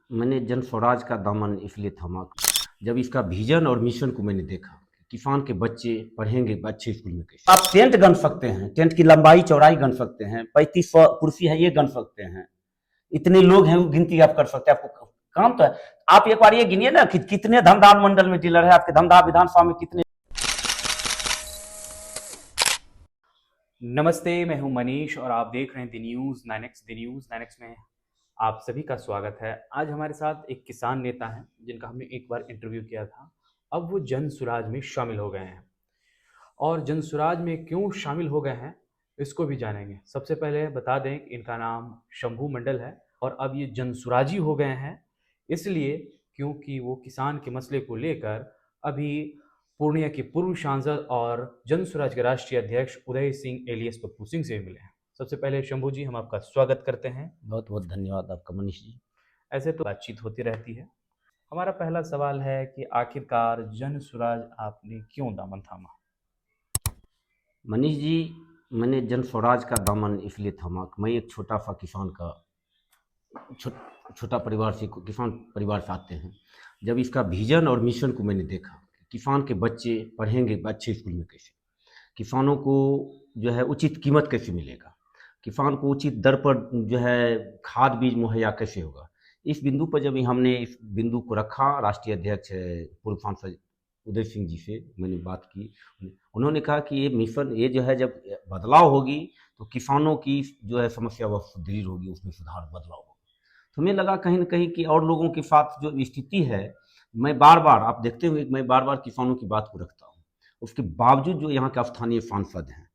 मैंने जन स्वराज का दामन इसलिए थामा जब इसका विजन और मिशन को मैंने देखा। किसान के बच्चे पढ़ेंगे अच्छे स्कूल में कैसे। आप टेंट गन सकते हैं, टेंट की लंबाई चौड़ाई गन सकते हैं, 3500 कुर्सी है ये गन सकते हैं, इतने लोग हैं वो गिनती आप कर सकते हैं। आपको काम तो है। आप एक बार ये गिनिए ना कि कितने धमदार मंडल में डीलर है आपके धमदार विधानसभा में कितने। नमस्ते, मैं हूं मनीष और आप देख रहे हैं the news 9x। The news 9x में आप सभी का स्वागत है। आज हमारे साथ एक किसान नेता हैं जिनका हमने एक बार इंटरव्यू किया था। अब वो जन सुराज में शामिल हो गए हैं और जन सुराज में क्यों शामिल हो गए हैं इसको भी जानेंगे। सबसे पहले बता दें कि इनका नाम शंभू मंडल है और अब ये जन सुराजी हो गए हैं इसलिए क्योंकि वो किसान के मसले को लेकर अभी पूर्णिया के पूर्व सांसद और जन स्वराज के राष्ट्रीय अध्यक्ष उदय सिंह एलियस पप्पू सिंह से भी मिले हैं। सबसे पहले शंभू जी, हम आपका स्वागत करते हैं। बहुत बहुत धन्यवाद आपका मनीष जी। ऐसे तो बातचीत होती रहती है। हमारा पहला सवाल है कि आखिरकार जन स्वराज आपने क्यों दामन थामा? मनीष जी, मैंने जन स्वराज का दामन इसलिए थामा कि मैं एक छोटा सा किसान का छो, छोटा परिवार से किसान परिवार से आते हैं। जब इसका विजन और मिशन को मैंने देखा, किसान के बच्चे पढ़ेंगे अच्छे स्कूल में कैसे, किसानों को जो है उचित कीमत कैसे मिलेगा, किसान को उचित दर पर जो है खाद बीज मुहैया कैसे होगा। इस बिंदु पर जब हमने इस बिंदु को रखा, राष्ट्रीय अध्यक्ष पूर्व सांसद उदय सिंह जी से मैंने बात की। उन्होंने कहा कि ये मिशन ये जो है जब बदलाव होगी तो किसानों की जो है समस्या वह सुदृढ़ होगी, उसमें सुधार बदलाव होगा। तो हमें लगा कहीं न कहीं कि और लोगों के साथ जो स्थिति है, मैं बार-बार आप देखते हुए मैं बार-बार किसानों की बात को रखता हूँ। उसके बावजूद जो यहाँ के स्थानीय सांसद हैं,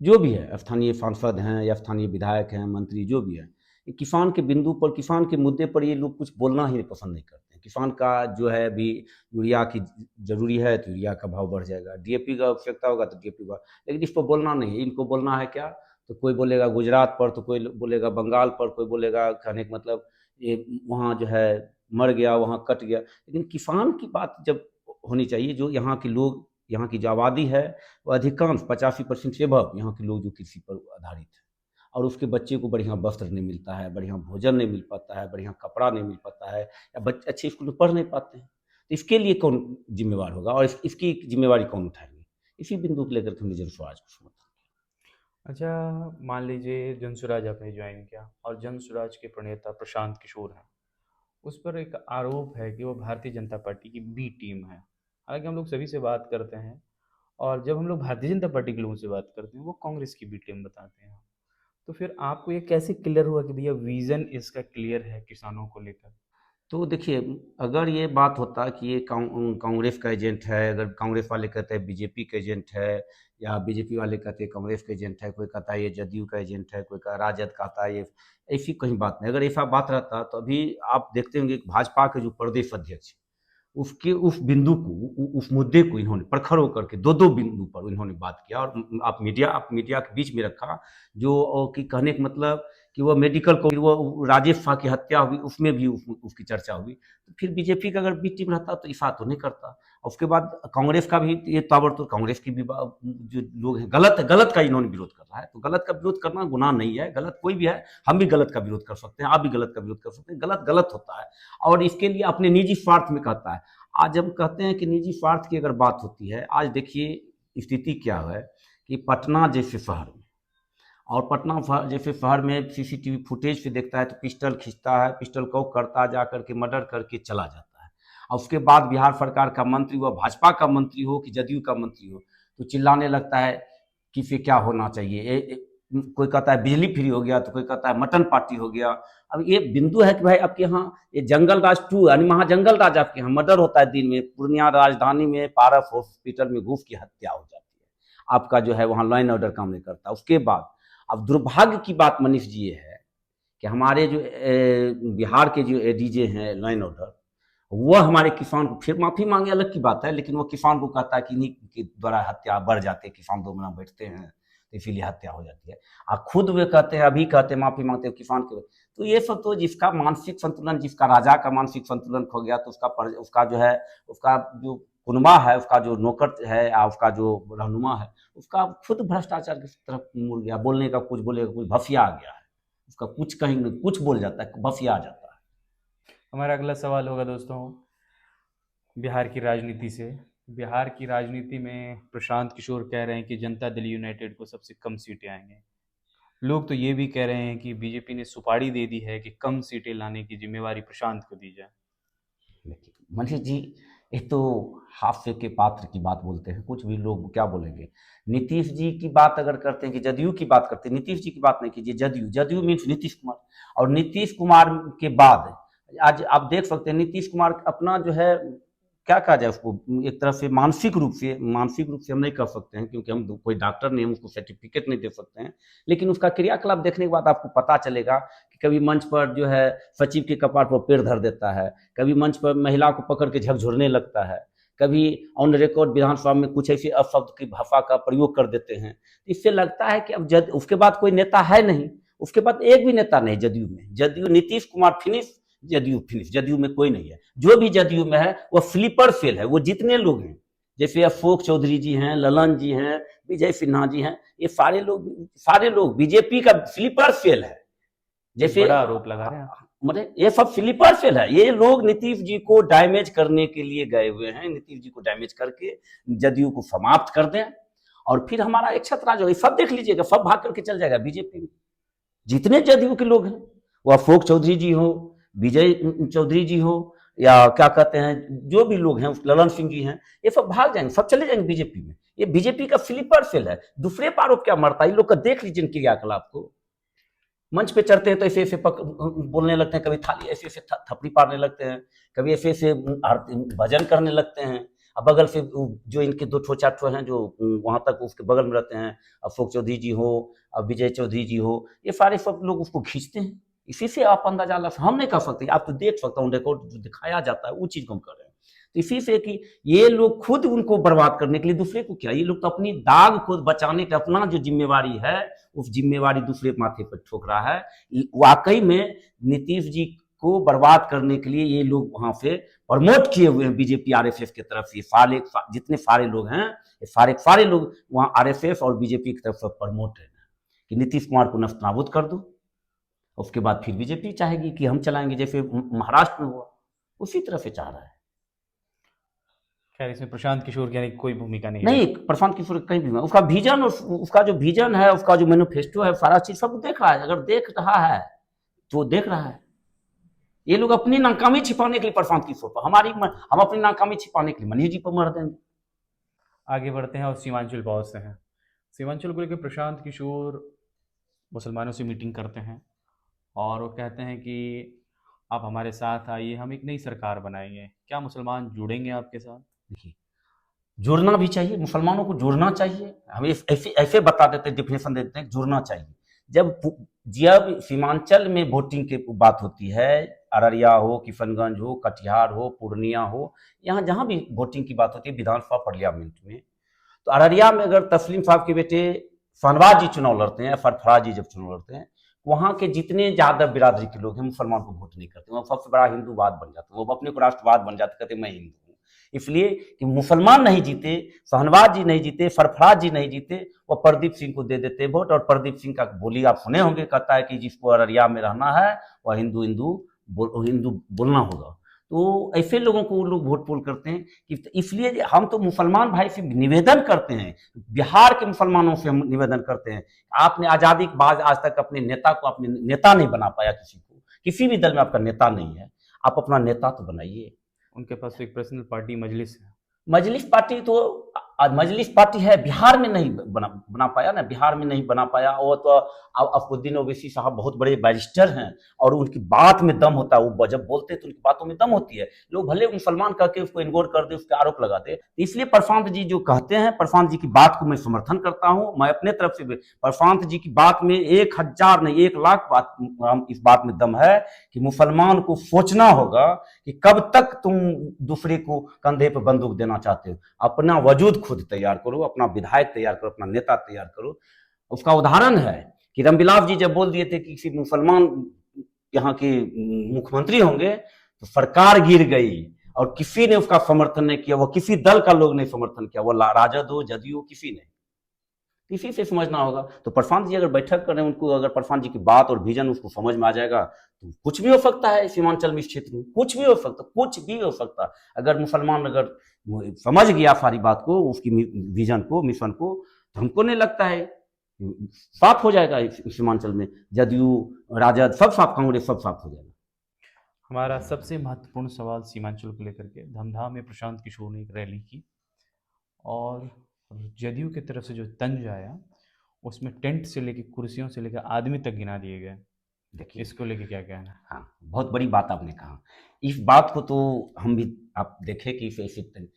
जो भी है, स्थानीय सांसद हैं या स्थानीय विधायक हैं, मंत्री जो भी हैं, ये किसान के बिंदु पर, किसान के मुद्दे पर ये लोग कुछ बोलना ही पसंद नहीं करते हैं। किसान का जो है अभी यूरिया की ज़रूरी है तो यूरिया का भाव बढ़ जाएगा, डीएपी का आवश्यकता होगा तो डीएपी का, लेकिन इस पर बोलना नहीं है। इनको बोलना है क्या? तो कोई बोलेगा गुजरात पर, तो कोई बोलेगा बंगाल पर, कोई बोलेगा कहने का मतलब ये वहाँ जो है मर गया, वहाँ कट गया। लेकिन किसान की बात जब होनी चाहिए, जो यहाँ के लोग, यहाँ की जो आबादी है, वो अधिकांश 85% से अबव यहाँ के लोग जो कृषि पर आधारित है, और उसके बच्चे को बढ़िया वस्त्र नहीं मिलता है, बढ़िया भोजन नहीं मिल पाता है, बढ़िया कपड़ा नहीं मिल पाता है, या बच्चे अच्छे स्कूल में पढ़ नहीं पाते हैं, तो इसके लिए कौन जिम्मेवार होगा और इसकी जिम्मेवारी कौन उठाएंगे? इसी बिंदु को लेकर के हमने जन स्वराज को समर्थन। अच्छा, मान लीजिए जन स्वराज आपने ज्वाइन किया और जन स्वराज के प्रणेता प्रशांत किशोर हैं। उस पर एक आरोप है कि वो भारतीय जनता पार्टी की बी टीम है। हालांकि हम लोग सभी से बात करते हैं और जब हम लोग भारतीय जनता पार्टी के लोगों से बात करते हैं वो कांग्रेस की बी टीम बताते हैं। तो फिर आपको ये कैसे क्लियर हुआ कि भैया विजन इसका क्लियर है किसानों को लेकर? तो देखिए, अगर ये बात होता कि ये कांग्रेस का एजेंट है, अगर कांग्रेस वाले कहते हैं बीजेपी का एजेंट है, या बीजेपी वाले कहते हैं कांग्रेस का एजेंट है, कोई कहता है ये जदयू का एजेंट है, कोई कहा राजद कहता है ये, ऐसी कहीं बात नहीं। अगर ऐसा बात रहता तो अभी आप देखते होंगे कि भाजपा के जो प्रदेश अध्यक्ष हैं, उसके उस बिंदु को, उस मुद्दे को इन्होंने प्रखर होकर के दो दो बिंदु पर इन्होंने बात किया, और आप मीडिया के बीच में रखा, जो कि कहने का मतलब कि वो मेडिकल को, वो राजेश शाह की हत्या हुई उसमें भी उसकी चर्चा हुई। तो फिर बीजेपी का अगर बी टीम रहता तो ऐसा तो नहीं करता। और उसके बाद कांग्रेस का भी ये ताबड़तोड़, कांग्रेस की भी जो लोग हैं, गलत का इन्होंने विरोध कर रहा है, तो गलत का विरोध करना गुनाह नहीं है। गलत कोई भी है, हम भी गलत का विरोध कर सकते हैं, आप भी गलत का विरोध कर सकते हैं। गलत गलत होता है और इसके लिए अपने निजी स्वार्थ में कहता है। आज हम कहते हैं कि निजी स्वार्थ की अगर बात होती है, आज देखिए स्थिति क्या है कि पटना जैसे शहर में, और पटना जैसे शहर में सीसीटीवी फुटेज से देखता है तो पिस्टल खींचता है, पिस्टल को करता है, जा करके मर्डर करके चला जाता है। और उसके बाद बिहार सरकार का मंत्री, हुआ भाजपा का मंत्री हो कि जदयू का मंत्री हो, तो चिल्लाने लगता है कि फिर क्या होना चाहिए। कोई कहता है बिजली फ्री हो गया, तो कोई कहता है मटन पार्टी हो गया। अब ये बिंदु है कि भाई आपके यहाँ ये जंगल राज 2, यानी वहाँ जंगल राज, आपके यहाँ मर्डर होता है दिन में, पूर्णिया राजधानी में पारस हॉस्पिटल में घूस की हत्या हो जाती है, आपका जो है वहाँ लॉ एंड ऑर्डर काम नहीं करता। उसके बाद अब दुर्भाग्य की बात मनीष जी ये है कि हमारे जो बिहार के जो एडीजे हैं लॉ एंड ऑर्डर, वह हमारे किसान को फिर माफ़ी मांगे अलग की बात है, लेकिन वो किसान को कहता है कि इन्हीं के द्वारा हत्या बढ़ जाते हैं, किसान दो मना बैठते हैं तो इसीलिए हत्या हो जाती है। खुद वे कहते हैं, अभी कहते हैं माफ़ी मांगते हैं किसान के। तो ये सब तो जिसका मानसिक संतुलन, जिसका राजा का मानसिक संतुलन खो गया, तो उसका जो है, उसका जो कुनबा है, उसका जो नौकर है या उसका जो रहनुमा है, उसका खुद भ्रष्टाचार की तरफ मुड़ गया। बोलने का कुछ बोलेगा, कुछ भफिया आ गया है, उसका कुछ कहीं कुछ बोल जाता है, भफिया आ जाता है। हमारा अगला सवाल होगा दोस्तों बिहार की राजनीति से। बिहार की राजनीति में प्रशांत किशोर कह रहे हैं कि जनता दल यूनाइटेड को सबसे कम सीटें आएंगे। लोग तो ये भी कह रहे हैं कि बीजेपी ने सुपारी दे दी है कि कम सीटें लाने की जिम्मेवारी प्रशांत को दी जाए। देखिए मनीष जी, ये तो हास्य के पात्र की बात बोलते हैं, कुछ भी लोग क्या बोलेंगे। नीतीश जी की बात अगर करते हैं कि जदयू की बात करते हैं, नीतीश जी की बात नहीं कीजिए, जदयू, जदयू मीन्स नीतीश कुमार। और नीतीश कुमार के बाद आज आप देख सकते हैं नीतीश कुमार अपना जो है, क्या कहा जाए उसको, एक तरह से मानसिक रूप से हम नहीं कर सकते हैं, क्योंकि हम कोई डॉक्टर नहीं, हम उसको सर्टिफिकेट नहीं दे सकते हैं। लेकिन उसका क्रियाकलाप देखने के बाद आपको पता चलेगा कि कभी मंच पर जो है सचिव के कपाट पर पैर धर देता है, कभी मंच पर महिला को पकड़ के झकझोरने लगता है, कभी ऑन रिकॉर्ड विधानसभा में कुछ ऐसे अपशब्द की भाषा का प्रयोग कर देते हैं। इससे लगता है कि अब उसके बाद कोई नेता है नहीं, उसके बाद एक भी नेता नहीं जदयू में। जदयू नीतीश कुमार फिनिश, जदयू फिनिश, जदयू में कोई नहीं है। जो भी जदयू में है वो स्लीपर सेल है। वो जितने लोग हैं, जैसे अशोक चौधरी जी हैं, ललन जी हैं, विजय सिन्हा जी हैं, ये सारे लोग बीजेपी का स्लीपर सेल है। जैसे बड़ा आरोप लगा रहे हैं आप। मतलब ये सब स्लीपर सेल है। ये लोग नीतीश जी को डैमेज करने के लिए गए हुए हैं। नीतीश जी को डैमेज करके जदयू को समाप्त कर दें, और फिर हमारा एक छतरा जो है सब देख लीजिएगा, सब भाग करके चल जाएगा बीजेपी में। जितने जदयू के लोग हैं, वो अशोक चौधरी जी हो, विजय चौधरी जी हो, या क्या कहते हैं, जो भी लोग हैं, ललन सिंह जी हैं, ये सब भाग जाएंगे, सब चले जाएंगे बीजेपी में। ये बीजेपी का स्लीपर सेल है। दूसरे पर आरोप क्या मरता है, इन लोग का देख लीजिए इनके क्रियाकलाप को। मंच पे चढ़ते हैं तो ऐसे ऐसे बोलने लगते हैं, कभी थाली ऐसे ऐसे थपड़ी पारने लगते हैं, कभी ऐसे ऐसे भजन करने लगते हैं। अब बगल से जो इनके दो ठो चार ठो हैं जो वहां तक उसके बगल में रहते हैं, अशोक चौधरी जी हो, अब विजय चौधरी जी हो, ये सारे सब लोग उसको खींचते हैं। इसी से आप अंदाजा लगा, हम नहीं कर सकते, आप तो देख सकते हो रिकॉर्ड जो दिखाया जाता है वो चीज को हम कर रहे हैं। तो इसी से कि ये लोग खुद उनको बर्बाद करने के लिए, दूसरे को क्या, ये लोग तो अपनी दाग को बचाने का अपना जो जिम्मेवारी है, उस जिम्मेवारी दूसरे के माथे पर ठोक रहा है। वाकई में नीतीश जी को बर्बाद करने के लिए ये लोग वहां से प्रमोट किए हुए हैं बीजेपी आरएसएस की तरफ से। सारे जितने सारे लोग हैं, ये सारे लोग वहां आरएसएस और बीजेपी की तरफ से प्रमोट है कि नीतीश कुमार को नस्तानाबूद कर दो। उसके बाद फिर बीजेपी चाहेगी कि हम चलाएंगे, जैसे महाराष्ट्र में हुआ, उसी तरह से चाह रहा है। खैर इसमें प्रशांत किशोर की यानी कोई भूमिका नहीं है। नहीं, प्रशांत किशोर कहीं भी, उसका विजन, उसका जो विजन है, उसका जो मैनिफेस्टो है, सारा चीज सब देख रहा है। अगर देख रहा है तो देख रहा है। ये लोग अपनी नाकामी छिपाने के लिए प्रशांत किशोर पर, हम अपनी नाकामी छिपाने के लिए मनीष जी पर मर देंगे। आगे बढ़ते हैं और सीमांचल बहुत से हैं। सीमांचल को लेकर प्रशांत किशोर मुसलमानों से मीटिंग करते हैं और वो कहते हैं कि आप हमारे साथ आइए, हम एक नई सरकार बनाएंगे। क्या मुसलमान जुड़ेंगे आपके साथ? देखिए, जुड़ना भी चाहिए, मुसलमानों को जुड़ना चाहिए। हम ऐसे ऐसे बता देते हैं, डिफिनेशन देते हैं, जुड़ना चाहिए। जब सीमांचल में वोटिंग की बात होती है, अररिया हो, किशनगंज हो, कटिहार हो, पूर्णिया हो, यहाँ जहाँ भी वोटिंग की बात होती है विधानसभा पार्लियामेंट में, तो अररिया में अगर तस्लीम साहब के बेटे शहनवाज जी चुनाव लड़ते हैं, सरफराज जी जब चुनाव लड़ते हैं, वहाँ के जितने यादव बिरादरी के लोग हैं मुसलमान को वोट नहीं करते, वो सबसे बड़ा हिंदूवाद बन जाता है, वो अपने को राष्ट्रवाद बन जाते, कहते मैं हिंदू हूँ। इसलिए कि मुसलमान नहीं जीते, शहनवाज जी नहीं जीते, सरफराज जी नहीं जीते, वो प्रदीप सिंह को दे देते वोट। और प्रदीप सिंह का बोली आप सुने होंगे, कहता है कि जिसको अररिया में रहना है वह हिंदू हिंदू बोलना होगा। तो ऐसे लोगों को वो लोग वोट पोल करते हैं कि, इसलिए हम तो मुसलमान भाई से निवेदन करते हैं, बिहार के मुसलमानों से हम निवेदन करते हैं, आपने आज़ादी के बाद आज तक अपने नेता को अपने नेता नहीं बना पाया, किसी भी दल में आपका नेता नहीं है, आप अपना नेता तो बनाइए। उनके पास एक पर्सनल पार्टी मजलिस है। मजलिस पार्टी तो आज मजलिस पार्टी है, बिहार में नहीं बना पाया ना, बिहार में नहीं बना पाया। वो तो अफकुद्दीन ओवैसी साहब बहुत बड़े बैरिस्टर हैं और उनकी बात में दम होता है, वो जब बोलते हैं तो उनकी बातों में दम होती है। लोग भले मुसलमान करके उसको इग्नोर कर दे, उसके आरोप लगा दे। इसलिए प्रशांत जी जो कहते हैं, प्रशांत जी की बात को मैं समर्थन करता हूँ। मैं अपने तरफ से प्रशांत जी की बात में 1000 नहीं 1,00,000 बात, इस बात में दम है कि मुसलमान को सोचना होगा कि कब तक तुम दूसरे को कंधे पर बंदूक देना चाहते हो। अपना वजूद खुद तैयार करो, अपना विधायक तैयार करो, अपना नेता तैयार करो। उसका उदाहरण है कि रामविलास जी जब बोल दिए थे कि किसी मुसलमान यहाँ के मुख्यमंत्री होंगे तो सरकार गिर गई, और किसी ने उसका समर्थन नहीं किया, वो किसी दल का लोग नहीं समर्थन किया, वो राजद हो, जदयू, किसी ने। इसी से समझना होगा। तो प्रशांत जी अगर बैठक कर रहे हैं, उनको अगर प्रशांत जी की बात और विजन उसको समझ में आ जाएगा तो कुछ भी हो सकता है सीमांचल में, इस क्षेत्र में कुछ भी हो सकता, कुछ भी हो सकता। अगर मुसलमान अगर समझ गया सारी बात को, उसकी विजन को, मिशन को, तो हमको नहीं लगता है साफ हो जाएगा सीमांचल में। जदयू, राजद सब साफ, कांग्रेस सब साफ हो जाएगा। हमारा सबसे महत्वपूर्ण सवाल सीमांचल को लेकर के, धमधा में प्रशांत किशोर ने एक रैली की और जदयू की तरफ से जो तंज आया उसमें टेंट से लेकर, कुर्सियों से लेकर आदमी तक गिना दिए गए। देखिए, इसको लेके क्या कहना है? हाँ, बहुत बड़ी बात आपने कहा। इस बात को तो हम भी आप देखें कि इसे तो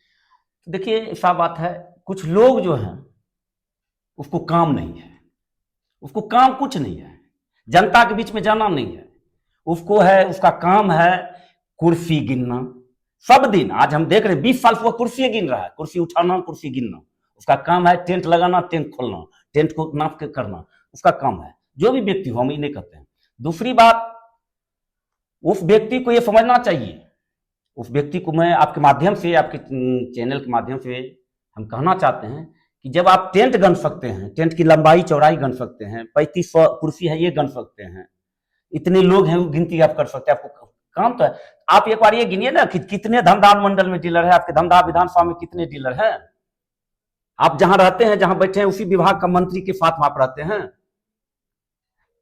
देखिए ऐसा बात है, कुछ लोग जो हैं उसको काम नहीं है, उसको काम कुछ नहीं है, जनता के बीच में जाना नहीं है, उसको है, उसका काम है कुर्सी गिनना। सब दिन आज हम देख रहे हैं 20 साल से वो कुर्सी गिन रहा है, कुर्सी उठाना, कुर्सी गिनना। उसका काम है टेंट लगाना, टेंट खोलना, टेंट को नाप के करना, उसका काम है। जो भी व्यक्ति हो, हम ये नहीं करते हैं। दूसरी बात, उस व्यक्ति को ये समझना चाहिए, उस व्यक्ति को मैं आपके माध्यम से, आपके चैनल के माध्यम से हम कहना चाहते हैं कि जब आप टेंट गन सकते हैं, टेंट की लंबाई चौड़ाई गन सकते हैं, 3500 कुर्सी है ये गन सकते हैं, इतने लोग हैं वो गिनती आप कर सकते हैं, आपको काम तो है। आप एक बार ये गिनिए ना कि कितने धमदान मंडल में डीलर है, आपके धमदान विधानसभा में कितने डीलर हैं। आप जहां रहते हैं, जहां बैठे हैं, उसी विभाग का मंत्री के साथ आप रहते हैं।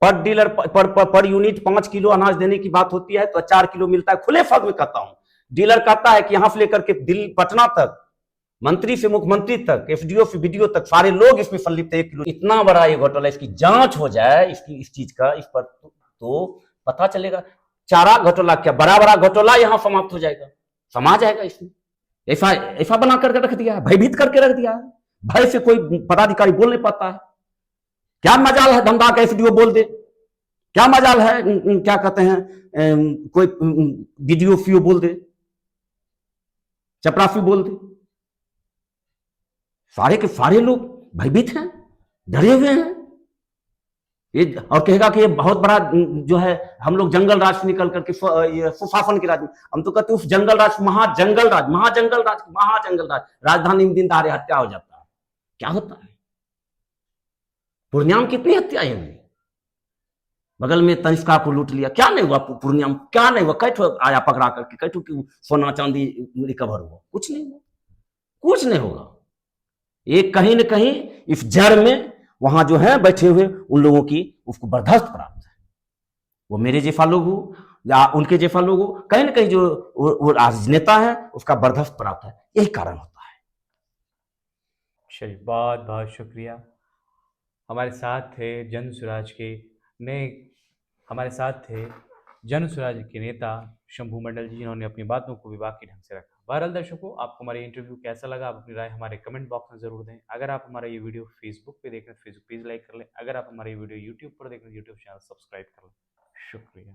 पर डीलर पर यूनिट 5 किलो अनाज देने की बात होती है तो 4 किलो मिलता है। खुले फग में कहता हूं, डीलर कहता है कि यहां से लेकर के दिल्ली पटना तक, मंत्री से मुख्यमंत्री तक, एसडीओ से बीडीओ तक, सारे लोग इसमें संलिप्त है। 1 किलो, इतना बड़ा ये घोटाला, इसकी जांच हो जाए, इसकी इस चीज का, इस पर तो पता चलेगा। चारा घोटाला क्या, बड़ा बड़ा घोटाला यहां समाप्त हो जाएगा, समा जाएगा इसमें। ऐसा ऐसा बना करके रख दिया है, भयभीत करके रख दिया है, भय से कोई पदाधिकारी बोल नहीं पाता है। क्या मजाल है धमधा का एसडीओ बोल दे, क्या मजाल है क्या कहते हैं कोई बीडीओ सीओ बोल दे, चपरासी बोल दे। सारे के सारे लोग भयभीत हैं, डरे हुए हैं। ये और कहेगा कि ये बहुत बड़ा जो है, हम लोग जंगल राज से निकल करके सुशासन के राज में, हम तो कहते हैं उस जंगल राज, महाजंगल राज, महाजंगल राज, महाजंगल राज, राजधानी में दिन दहाड़े हत्या हो जाता है। क्या होता है? पूर्णिया में कितनी हत्याएं हुई, बगल में तनिष्का को लूट लिया, क्या नहीं हुआ पूर्णिया में, क्या नहीं हुआ, कैठो आया पकड़ा करके, कैठो की सोना चांदी रिकवर हुआ, कुछ नहीं हुआ, कुछ नहीं होगा। एक कहीं ना कहीं इस जड़ में वहां जो है बैठे हुए उन लोगों की उसको बर्दाश्त प्राप्त है। वो मेरे जैसा लोग हो या उनके जैसा लोग हो, कहीं ना कहीं जो वो राजनेता है उसका बर्दाश्त प्राप्त है, यही कारण होता है। चलिए, बहुत बहुत शुक्रिया। हमारे साथ थे जन स्वराज के नए, हमारे साथ थे जन स्वराज के नेता शंभू मंडल जी, जिन्होंने अपनी बातों को विवाद ढंग से रखा। बहरहाल दर्शकों, आपको हमारा इंटरव्यू कैसा लगा, आप अपनी राय हमारे कमेंट बॉक्स में जरूर दें। अगर आप हमारा ये वीडियो फेसबुक पे देख रहे हैं, फेसबुक पेज लाइक कर लें। अगर आप हमारा ये वीडियो यूट्यूब पर देख रहे हैं, यूट्यूब चैनल सब्सक्राइब कर लें। शुक्रिया।